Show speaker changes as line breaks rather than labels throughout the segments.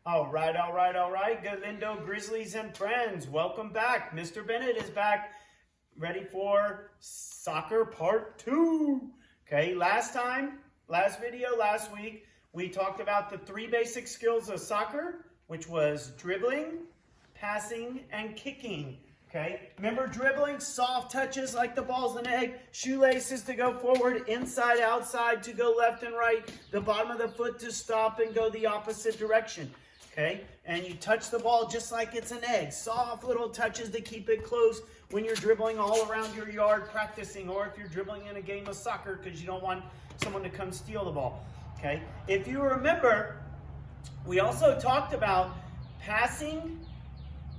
All right. Galindo Grizzlies and friends, welcome back. Mr. Bennett is back, ready for soccer part 2. Okay, last week, we talked about the 3 basic skills of soccer, which was dribbling, passing, and kicking. Okay, remember dribbling, soft touches like the ball's an egg, shoelaces to go forward, inside, outside to go left and right, the bottom of the foot to stop and go the opposite direction. Okay, and you touch the ball just like it's an egg. Soft little touches to keep it close when you're dribbling all around your yard practicing, or if you're dribbling in a game of soccer because you don't want someone to come steal the ball. Okay, if you remember, we also talked about passing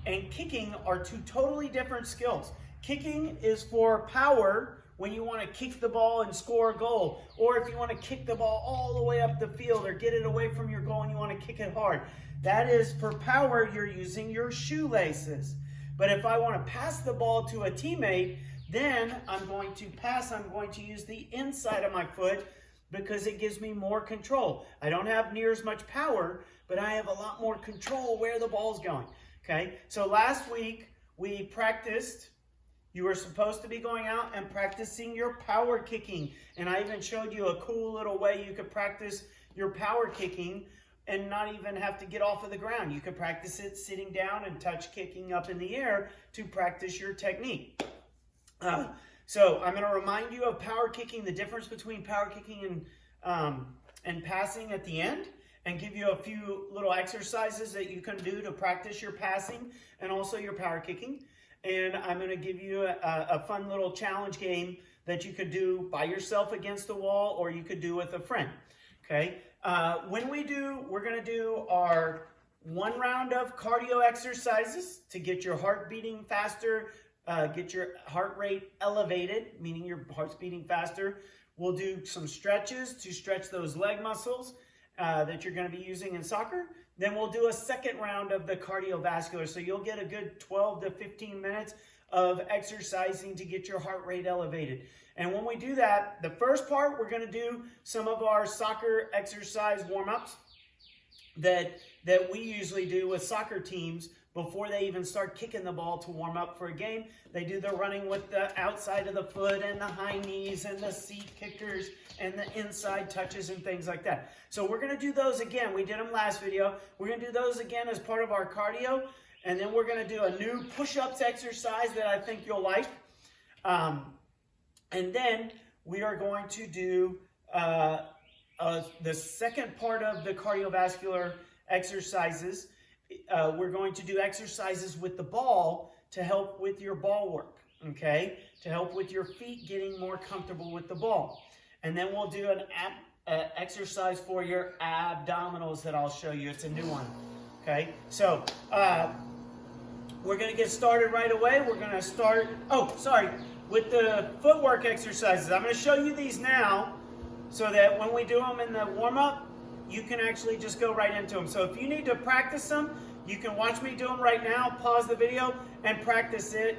and kicking are 2 totally different skills. Kicking is for power when you want to kick the ball and score a goal, or if you want to kick the ball all the way up the field or get it away from your goal and you want to kick it hard. That is for power, you're using your shoelaces. But if I want to pass the ball to a teammate, then I'm going to use the inside of my foot because it gives me more control. I don't have near as much power, but I have a lot more control where the ball's going. Okay, so last week we practiced. You were supposed to be going out and practicing your power kicking. And I even showed you a cool little way you could practice your power kicking and not even have to get off of the ground. You could practice it sitting down and touch kicking up in the air to practice your technique. So I'm going to remind you of power kicking, the difference between power kicking and passing at the end, and give you a few little exercises that you can do to practice your passing and also your power kicking. And I'm going to give you a fun little challenge game that you could do by yourself against the wall, or you could do with a friend. Okay. We're going to do our 1 round of cardio exercises to get your heart beating faster, get your heart rate elevated, meaning your heart's beating faster. We'll do some stretches to stretch those leg muscles that you're going to be using in soccer. Then we'll do a 2nd round of the cardiovascular. So you'll get a good 12 to 15 minutes of exercising to get your heart rate elevated. And when we do that, the first part, we're going to do some of our soccer exercise warm-ups that we usually do with soccer teams before they even start kicking the ball to warm up for a game. They do the running with the outside of the foot and the high knees and the seat kickers and the inside touches and things like that. So we're going to do those again. We did them last video. We're going to do those again as part of our cardio. And then we're going to do a new push-ups exercise that I think you'll like. And then we are going to do the second part of the cardiovascular exercises. We're going to do exercises with the ball to help with your ball work, okay? To help with your feet getting more comfortable with the ball. And then we'll do an exercise for your abdominals that I'll show you. It's a new one, okay? So we're going to get started right away. We're going to start, with the footwork exercises. I'm going to show you these now so that when we do them in the warm-up, you can actually just go right into them. So if you need to practice them, you can watch me do them right now, pause the video, and practice it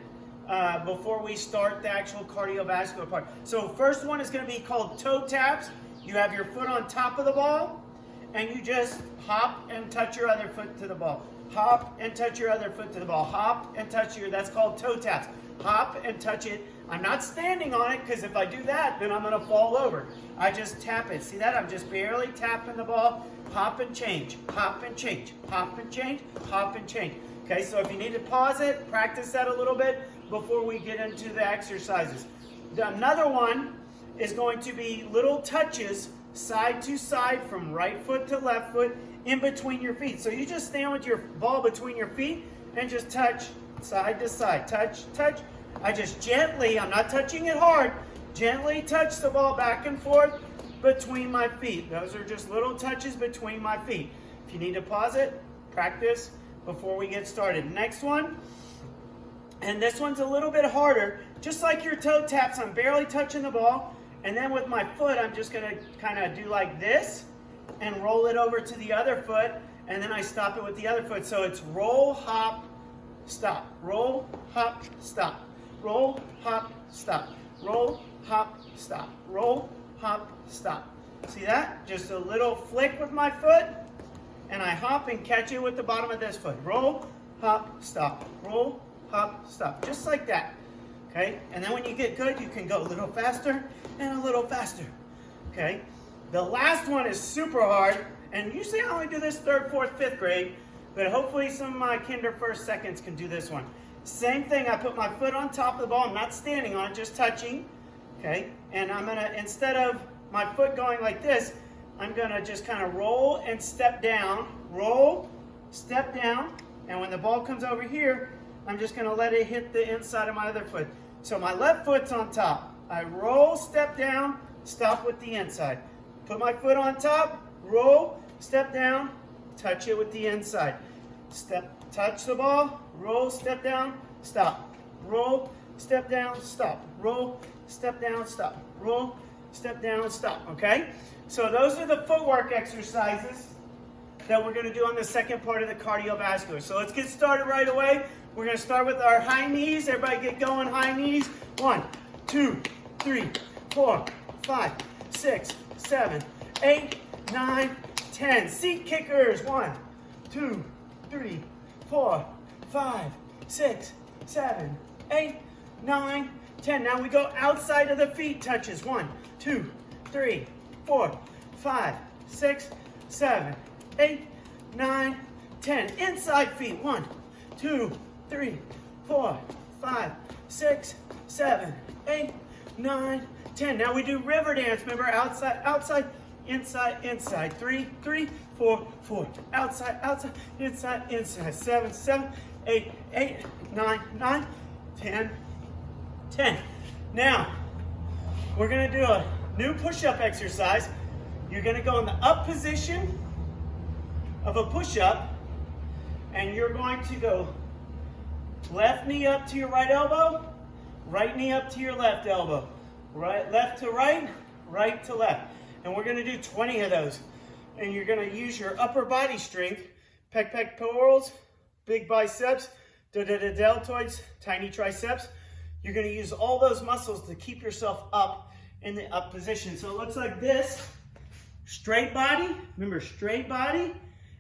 before we start the actual cardiovascular part. So first one is going to be called toe taps. You have your foot on top of the ball, and you just hop and touch your other foot to the ball. Hop and touch your other foot to the ball. Hop and touch that's called toe taps. Hop and touch it. I'm not standing on it because if I do that, then I'm going to fall over. I just tap it. See that? I'm just barely tapping the ball. Hop and change. Hop and change. Hop and change. Hop and change. Okay, so if you need to pause it, practice that a little bit before we get into the exercises. Another one is going to be little touches side to side from right foot to left foot in between your feet. So you just stand with your ball between your feet and just touch side to side. Touch, touch. I just gently, I'm not touching it hard, gently touch the ball back and forth between my feet. Those are just little touches between my feet. If you need to pause it, practice before we get started. Next one, and this one's a little bit harder. Just like your toe taps, I'm barely touching the ball. And then with my foot, I'm just going to kind of do like this and roll it over to the other foot. And then I stop it with the other foot. So it's roll, hop, stop. Roll, hop, stop. Roll, hop, stop. Roll, hop, stop. Roll, hop, stop. See that? Just a little flick with my foot and I hop and catch it with the bottom of this foot. Roll, hop, stop. Roll, hop, stop. Just like that. Okay? And then when you get good, you can go a little faster and a little faster. Okay? The last one is super hard, and usually I only do this 3rd, 4th, 5th grade, but hopefully some of my kinder 1st, 2nds can do this one. Same thing, I put my foot on top of the ball. I'm not standing on it, just touching. Okay? And I'm gonna, instead of my foot going like this, I'm gonna just kind of roll and step down, roll, step down, and when the ball comes over here, I'm just gonna let it hit the inside of my other foot. So my left foot's on top. I roll, step down, stop with the inside. Put my foot on top, roll, step down, touch it with the inside. Step, touch the ball, roll, step down, stop. Roll, step down, stop. Roll, step down, stop. Roll, step down, stop, okay? So those are the footwork exercises that we're gonna do on the second part of the cardiovascular. So let's get started right away. We're gonna start with our high knees. Everybody get going, high knees. 1, 2, 3, 4, 5, 6, 7, 8, 9, 10. Seat kickers. 1, 2, 3, 4, 5, 6, 7, 8, 9, 10. Now we go outside of the feet touches. 1, 2, 3, 4, 5, 6, 7, 8, 9, 10. Inside feet. 1, 2, 3, 4, 5, 6, 7, 8, 9, 10. Now we do river dance. Remember, outside, outside, inside, inside. 3, 3, 4, 4. Outside, outside, inside, inside. 7, 7, 8, 8, 9, 9, 10, 10. Now, we're going to do a new push-up exercise. You're going to go in the up position of a push-up, and you're going to go left knee up to your right elbow, right knee up to your left elbow, right, left to right, right to left. And we're going to do 20 of those. And you're going to use your upper body strength, pectorals, big biceps, deltoids, tiny triceps. You're going to use all those muscles to keep yourself up in the up position. So it looks like this. Straight body, remember straight body.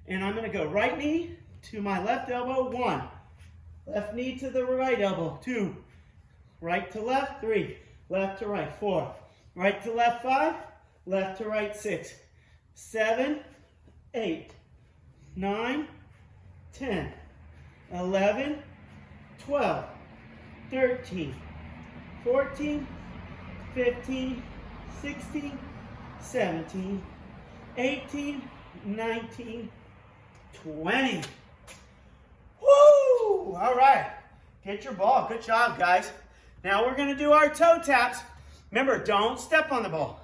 And I'm going to go right knee to my left elbow, 1. Left knee to the right elbow, 2. Right to left, 3. Left to right, 4. Right to left, 5. Left to right, 6. 7, 8, 9, 10, 11, 12, 13, 14, 15, 16, 17, 18, 19, 20. Woo! All right. Get your ball. Good job, guys. Now we're going to do our toe taps. Remember, don't step on the ball.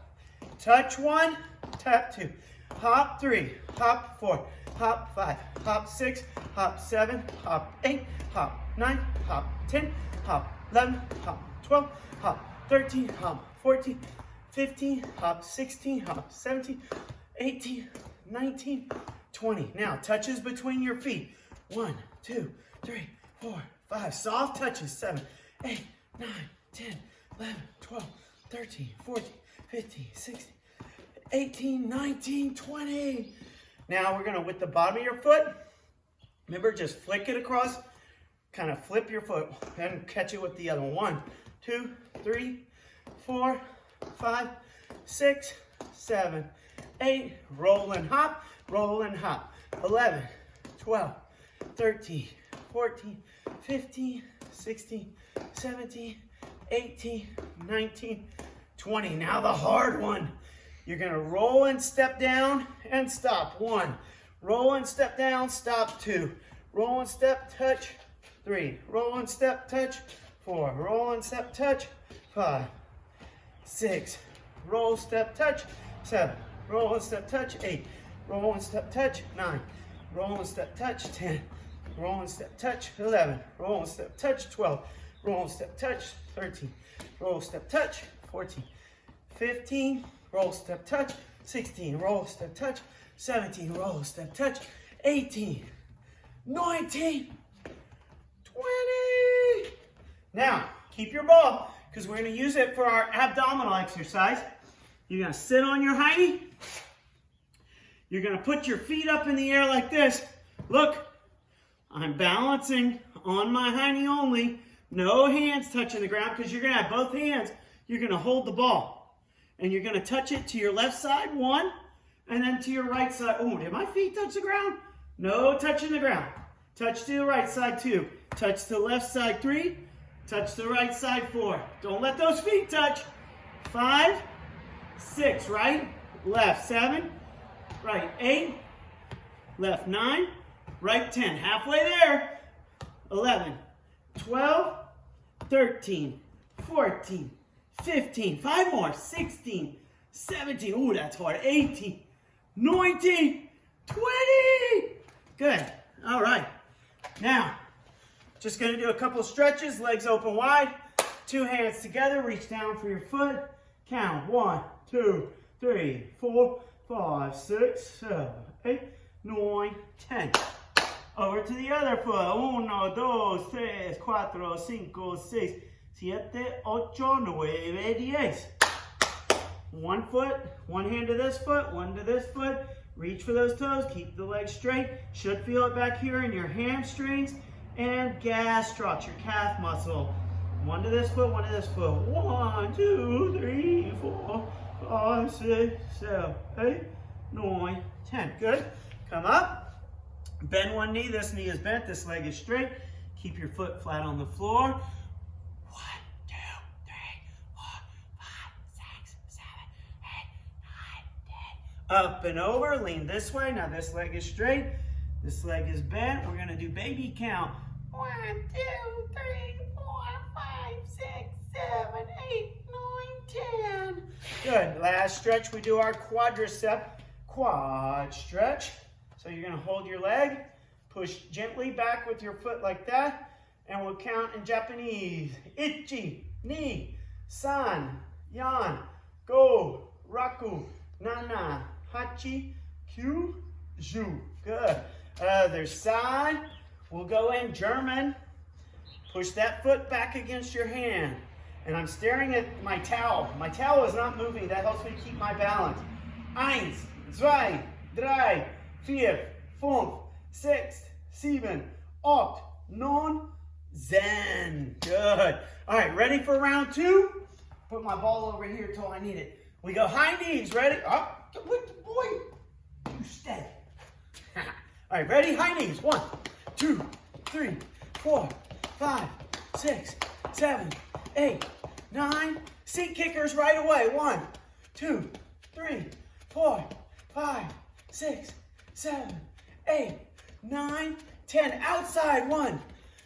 Touch 1, tap 2. Hop 3, hop 4, hop 5, hop 6, hop 7, hop 8, hop 9, hop 10, hop 11, hop 12, hop 13, hop 14, 15, hop 16, hop 17, 18, 19, 20. Now, touches between your feet. 1, 2, 3, 4, 5. Soft touches. 7, 8, 9, 10, 11, 12, 13, 14, 15, 16, 18, 19, 20. Now we're going to, with the bottom of your foot, remember, just flick it across, kind of flip your foot and catch it with the other one. 1, 2, 3, 4, 5, 6, 7, 8. Roll and hop, roll and hop. 11, 12, 13, 14, 15, 16, 17, 18, 19, 20. Now the hard one. You're going to roll and step down and stop. 1. Roll and step down, stop. 2. Roll and step, touch. 3. Roll and step, touch. 4. Roll and step, touch. 5. 6. Roll, step, touch. 7. Roll and step, touch. 8. Roll and step, touch. 9. Roll and step, touch. 10. Roll and step, touch. 11. Roll and step, touch. 12. Roll and step, touch. 13. Roll, step, touch. 14. 15. Roll, step, touch. 16. Roll, step, touch. 17. Roll, step, touch. 18. 19. 20. Now, keep your ball, because we're going to use it for our abdominal exercise. You're going to sit on your hiney. You're going to put your feet up in the air like this. Look, I'm balancing on my hiney only. No hands touching the ground because you're going to have both hands. You're going to hold the ball. And you're going to touch it to your left side, 1, and then to your right side. Oh, did my feet touch the ground? No touching the ground. Touch to the right side, 2. Touch to the left side, 3. Touch to the right side, 4. Don't let those feet touch. 5, 6, right, left, 7, right, 8, left, 9, right, 10. Halfway there. 11, 12, 13, 14, 15. 5 more. 16, 17. Ooh, that's hard. 18, 19, 20. Good. All right. Now, just going to do a couple of stretches. Legs open wide. 2 hands together. Reach down for your foot. Count. 1, 2, 3, 4, 5, 6, 7, 8, 9, 10. Over to the other foot. 1, 2, 3, 4, 5, 6, 7, 8, 9, 10. One foot, one hand to this foot, one to this foot. Reach for those toes. Keep the legs straight. Should feel it back here in your hamstrings and gastrocs, your calf muscle. One to this foot, one to this foot. 1, 2, 3, 4, 5, 6, 7, 8, 9, 10. Good. Come up. Bend one knee. This knee is bent. This leg is straight. Keep your foot flat on the floor. 1, 2, 3, 4, 5, 6, 7, 8, 9, 10. Up and over. Lean this way. Now this leg is straight. This leg is bent. We're going to do baby count. 1, 2, 3, 4, 5, 6, 7, 8, 9, 10. Good. Last stretch, we do our quadricep quad stretch. So you're going to hold your leg, push gently back with your foot like that, and we'll count in Japanese. Ichi, ni, san, yan, go, raku, nana, hachi, kyu, ju. Good. Other side. We'll go in German. Push that foot back against your hand. And I'm staring at my towel. My towel is not moving. That helps me keep my balance. 1, 2, 3, 4, 5, 6, 7, 8, 9, 10. Good. All right, ready for round 2? Put my ball over here till I need it. We go high knees. Ready? Up. Boy, you stay. All right, ready? High knees. 1, 2, 3, 4, 5, 6, 7, 8, 9. Seat kickers right away. 1, 2, 3, 4, 5, 6, 7, 8, 9, 10. Outside. 1,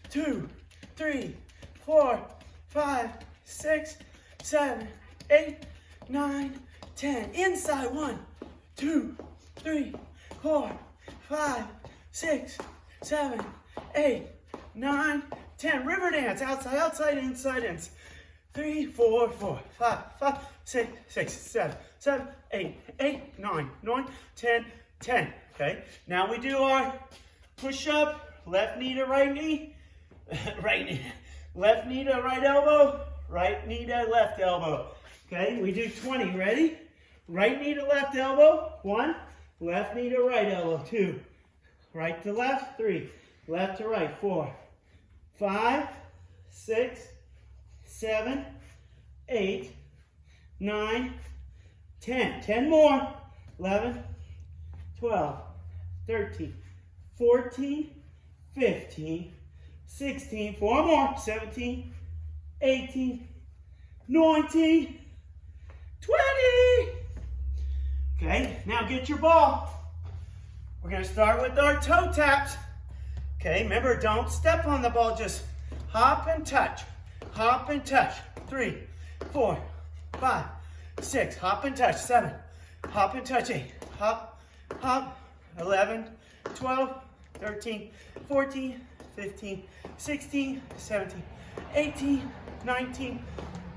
2, 3, 4, 5, 6, 7, 8, 9, 10. Inside. 1, 2, 3, 4, 5, 6, 7, 8, 9, 10. River dance. Outside, outside, inside, inside. 3, 4, 4, 5, 5, 6, 6, 7, 8, 9, 10, 10. Okay. Now we do our push-up. Left knee to right knee. Right knee. Left knee to right elbow. Right knee to left elbow. Okay. We do 20. Ready? Right knee to left elbow. 1. Left knee to right elbow. 2. Right to left. 3. Left to right. 4. 5, 6, 7, 8, 9, 10. 10 more. 11, 12, 13, 14, 15, 16. 4 more. 17, 18, 19, 20. Okay, now get your ball. We're going to start with our toe taps. Okay, remember, don't step on the ball. Just hop and touch. Hop and touch. 3, 4, 5, 6. Hop and touch. 7. Hop and touch. 8. Hop, hop. 11, 12, 13, 14, 15, 16, 17, 18, 19,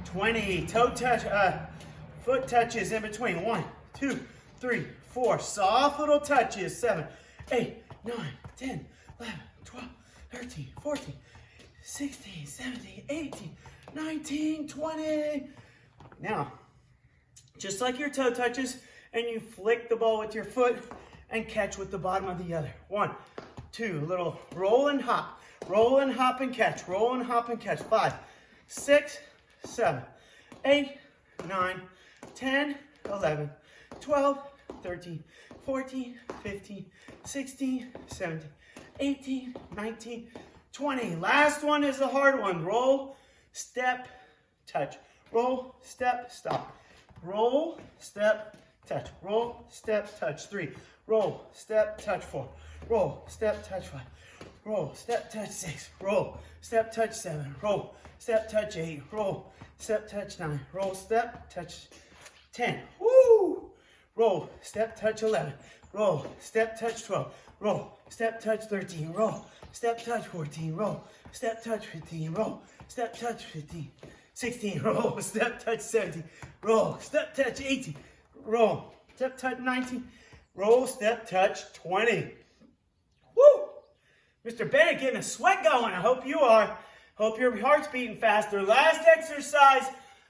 20. Toe touch, foot touches in between. 1, 2, 3, 4. Soft little touches. 7, 8, 9, 10, 11, 12, 13, 14, 16, 17, 18, 19, 20. Now, just like your toe touches, and you flick the ball with your foot, and catch with the bottom of the other. 1, 2, little roll and hop. Roll and hop and catch. Roll and hop and catch. 5, 6, 7, 8, 9, 10, 11, 12, 13, 14, 15, 16, 17, 18, 19, 20. Last one is the hard one. Roll, step, touch. Roll, step, stop. Roll, step, touch. Roll, step, touch. 3. Roll, step, touch. 4. Roll, step, touch. 5. Roll, step, touch. 6. Roll, step, touch. 7. Roll, step, touch. 8. Roll, step, touch. 9. Roll, step, touch. 10. Woo! Roll, step, touch. 11. Roll, step, touch. 12. Roll, step, touch. 13. Roll, step, touch. 14. Roll, step, touch. 15. Roll, step, touch. 15. 16. Roll, step, touch. 17. Roll, step, touch. 18. Roll, step, touch. 19. Roll, step, touch. 20. Woo! Mr. Bennett getting a sweat going. I hope you are. Hope your heart's beating faster. Last exercise,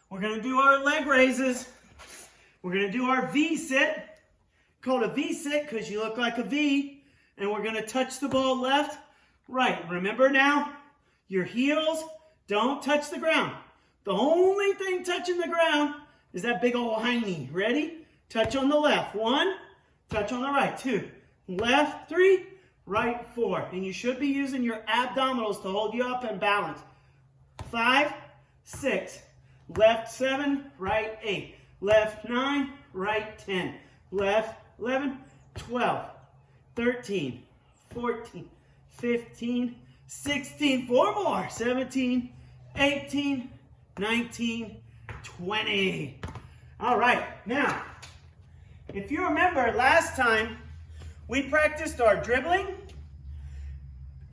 we're going to do our leg raises. We're going to do our V-sit. Called a V-sit because you look like a V. And we're going to touch the ball left, right. Remember now, your heels don't touch the ground. The only thing touching the ground is that big old high knee. Ready? Touch on the left. 1, touch on the right. 2, left. 3, right. 4. And you should be using your abdominals to hold you up and balance. 5, 6, left 7, right 8, left 9, right 10, left 11, 12, 13, 14, 15, 16, 4 more, 17, 18, 19, 20. All right, now, if you remember last time, we practiced our dribbling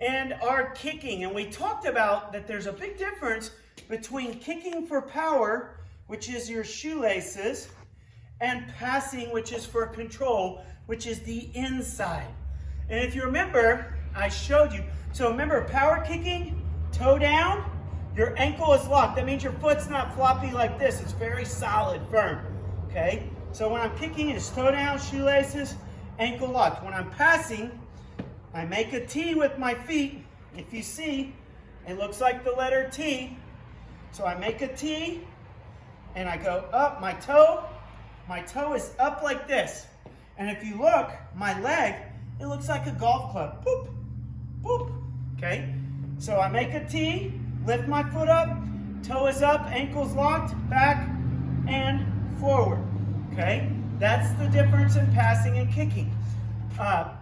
and our kicking, and we talked about that there's a big difference between kicking for power, which is your shoelaces, and passing, which is for control, which is the inside. And if you remember, I showed you. So remember, power kicking, toe down, your ankle is locked. That means your foot's not floppy like this. It's very solid, firm. Okay? So when I'm kicking, it's toe down, shoelaces, ankle locked. When I'm passing, I make a T with my feet. If you see, it looks like the letter T. So I make a T, and I go up. My toe is up like this. And if you look, my leg, it looks like a golf club. Boop, boop. Okay? So I make a T, lift my foot up, toe is up, ankle's locked, back and forward. Okay? That's the difference in passing and kicking. I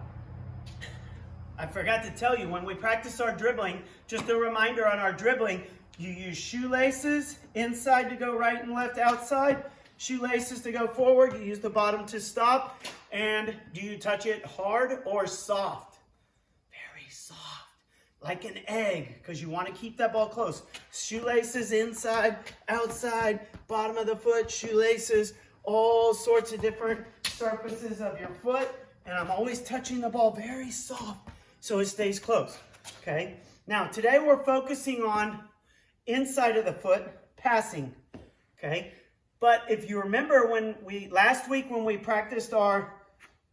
forgot to tell you, when we practice our dribbling, just a reminder on our dribbling, you use shoelaces inside to go right and left, outside. Shoelaces to go forward. You use the bottom to stop. And do you touch it hard or soft? Very soft. Like an egg, because you want to keep that ball close. Shoelaces inside, outside, bottom of the foot, shoelaces, all sorts of different surfaces of your foot. And I'm always touching the ball very soft so it stays close. Okay? Now, today we're focusing on inside of the foot, passing. Okay? But if you remember last week when we practiced our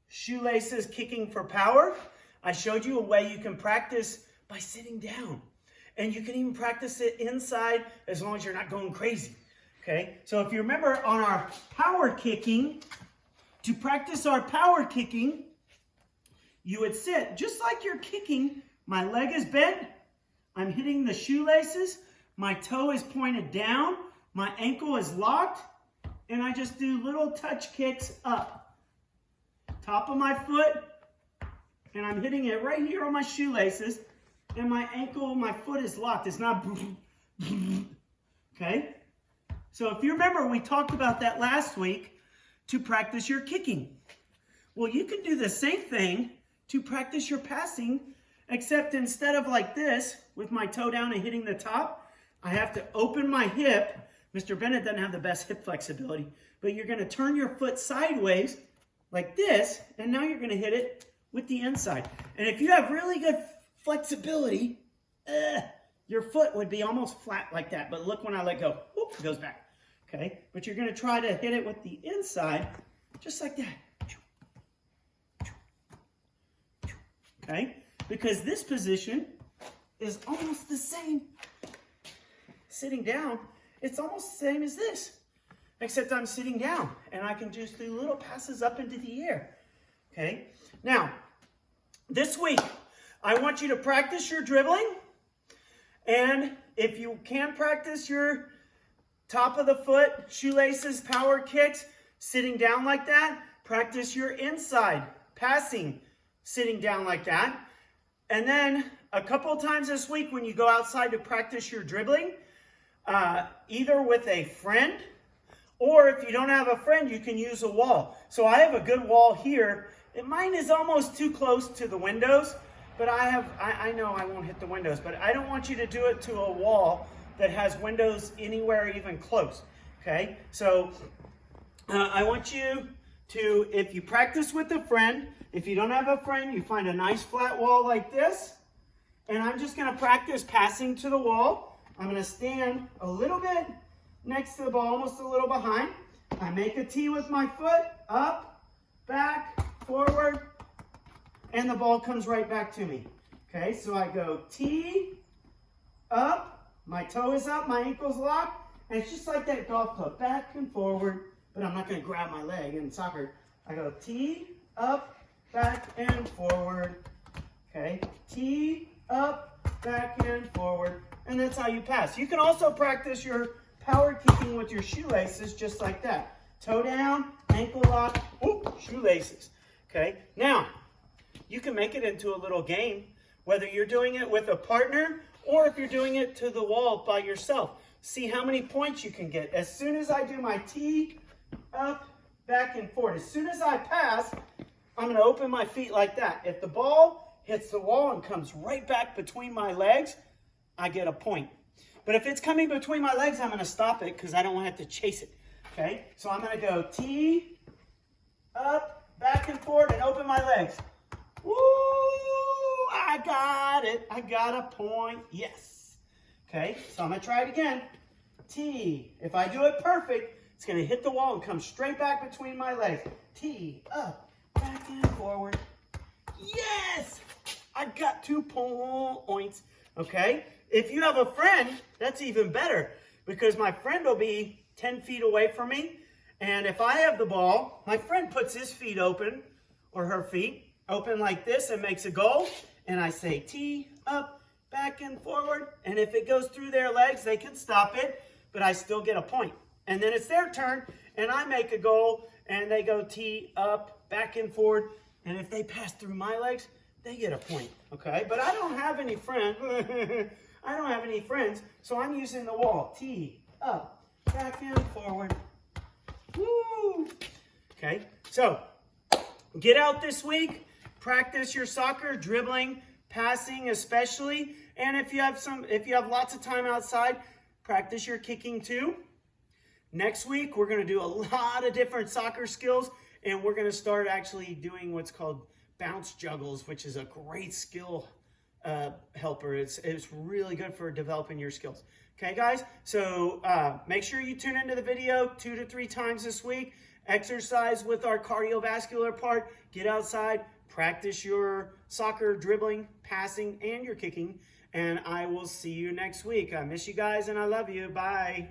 shoelaces kicking for power, I showed you a way you can practice by sitting down. And you can even practice it inside as long as you're not going crazy. Okay? So if you remember on our power kicking, to practice our power kicking, you would sit just like you're kicking. My leg is bent. I'm hitting the shoelaces. My toe is pointed down. My ankle is locked. And I just do little touch kicks up. Top of my foot. And I'm hitting it right here on my shoelaces. And my ankle, my foot is locked. It's not... Okay? So if you remember, we talked about that last week to practice your kicking. Well, you can do the same thing to practice your passing, except instead of like this, with my toe down and hitting the top, I have to open my hip. Mr. Bennett doesn't have the best hip flexibility, but you're going to turn your foot sideways like this, and now you're going to hit it with the inside. And if you have really good flexibility, your foot would be almost flat like that. But look, when I let go, whoop, it goes back. Okay? But you're going to try to hit it with the inside, just like that. okay? Because this position is almost the same. Sitting down, it's almost the same as this, except I'm sitting down and I can just do little passes up into the air, okay? Now, this week, I want you to practice your dribbling, and if you can practice your top of the foot, shoelaces, power kicks, sitting down like that, practice your inside passing, sitting down like that. And then a couple of times this week when you go outside to practice your dribbling, either with a friend, or if you don't have a friend, you can use a wall. So I have a good wall here. Mine is almost too close to the windows, but I know I won't hit the windows, but I don't want you to do it to a wall that has windows anywhere even close, okay? So I want you to, if you practice with a friend, if you don't have a friend, you find a nice flat wall like this, and I'm just gonna practice passing to the wall. I'm gonna stand a little bit next to the ball, almost a little behind. I make a T with my foot, up, back, forward, and the ball comes right back to me. Okay, so I go T, up, my toe is up, my ankle's locked, and it's just like that golf club, back and forward, but I'm not gonna grab my leg in soccer. I go T, up, back and forward, okay? T, up, back and forward, and that's how you pass. You can also practice your power kicking with your shoelaces just like that. Toe down, ankle lock, whoop, shoelaces. Okay, now, you can make it into a little game, whether you're doing it with a partner or if you're doing it to the wall by yourself. See how many points you can get. As soon as I do my T, up, back and forward, as soon as I pass, I'm going to open my feet like that. If the ball hits the wall and comes right back between my legs, I get a point. But if it's coming between my legs, I'm going to stop it because I don't want to have to chase it. Okay, so I'm going to go T, up, back and forward, and open my legs. Woo! I got it. I got a point. Yes. Okay, so I'm going to try it again. T. If I do it perfect, it's going to hit the wall and come straight back between my legs. T, up, back and forward. Yes! I got 2 points. Okay? If you have a friend, that's even better because my friend will be 10 feet away from me. And if I have the ball, my friend puts his feet open, or her feet, open like this and makes a goal. And I say T, up, back and forward. And if it goes through their legs, they can stop it, but I still get a point. And then it's their turn, and I make a goal, and they go T, up, back and forward. And if they pass through my legs, they get a point, okay? But I don't have any friends. I don't have any friends, so I'm using the wall. T, up, back and forward. Woo! Okay, so get out this week, practice your soccer, dribbling, passing especially, and if you have lots of time outside, practice your kicking too. Next week, we're going to do a lot of different soccer skills, and we're going to start actually doing what's called bounce juggles, which is a great skill helper. It's really good for developing your skills. Okay, guys? So make sure you tune into the video 2 to 3 times this week. Exercise with our cardiovascular part. Get outside. Practice your soccer, dribbling, passing, and your kicking. And I will see you next week. I miss you guys, and I love you. Bye.